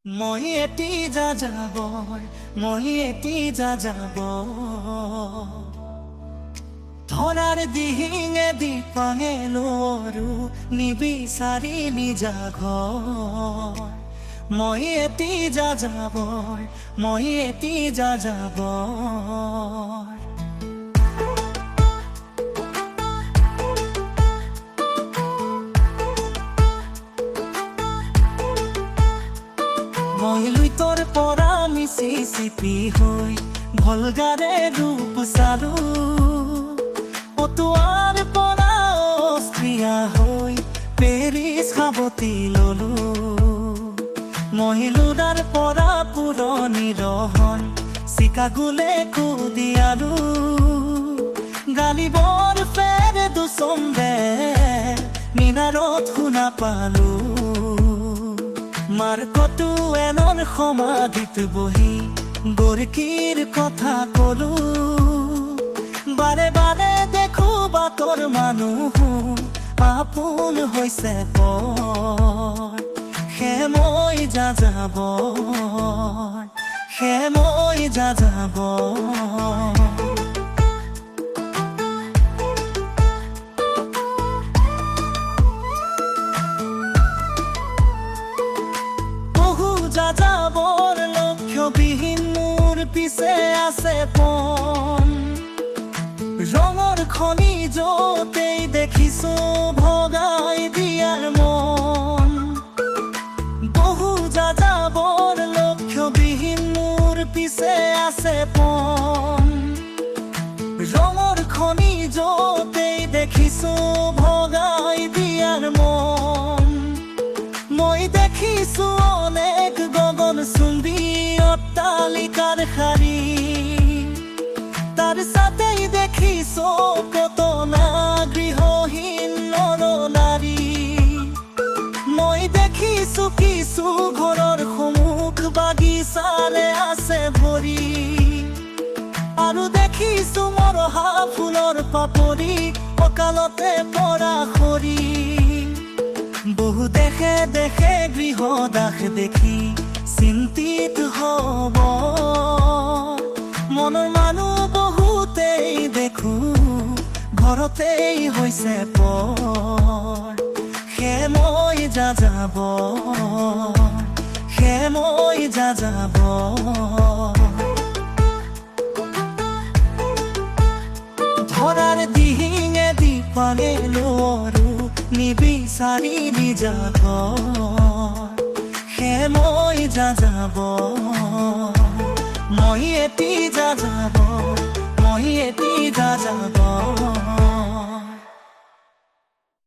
মই এটি যা যাব, মই এটি যা যাব, ধরার দিহিঙে দীপাঙে লোৰু নিবিচাৰি নিজা ঘৰ। মই এটি যা যাব, মই এটি যা যাব। মই লুইতৰ পৰা মিচিচিপি হৈ ভলগাৰে ৰূপ চালো, পটুৱাৰ পৰা অষ্ট্ৰিয়া হৈ পেৰিছ সাৱটি ললো। মই লুডাৰ পৰা পুৰণি ৰহন চিকাগোলে কুদিয়ালো, গালিবৰ ফেৰে দুচন্দে মিনাৰত শুনা পালো। মাৰ্কটো এনৰ সমাধিত বহি গৰকীৰ কথা কলো, বাৰে বাৰে দেখো বাটৰ মানুহ আপোন হৈছে পৰ। সে মই যা যাব, সে মই যা যাব। যাযাবৰ লক্ষ্যবিহীন মোৰ পিছে আছে পণ, ৰঙৰ খনিজতেই দেখিছো ভগাই দিয়াৰ মন। বহু যাযাবৰ লক্ষ্যবিহীন মোৰ পিছে আছে পণ, ৰঙৰ খনিজতেই দেখিছো ভগাই দিয়াৰ মন। মই দেখিছো অনেক গগন চুম্বী অট্টালিকাৰ শাৰী, তাৰ সাথেই দেখিছো কত না গৃহহীন নৰ নাৰী। মই দেখিছো কিছু ঘৰৰ সন্মুখ বাগিচাৰে আছে ভৰি, আৰু দেখিছো মৰহা ফুলৰ পাপৰি অকালতে পৰা সৰি। বহু দেশে দেশে গৃহদাস দেখি চিন্তিত হব, মনৰ মানুহ বহুতেই দেখো ঘৰতেই হৈছে পৰ। সে মই যা যাব, সে মই যা যাব। ধৰাৰ দিহিঙে দীপাঙে লোৰু নিবিচাৰি নিজা ঘৰ। সে মই যা যাব, মই এটি যা যাব, মই এটি যা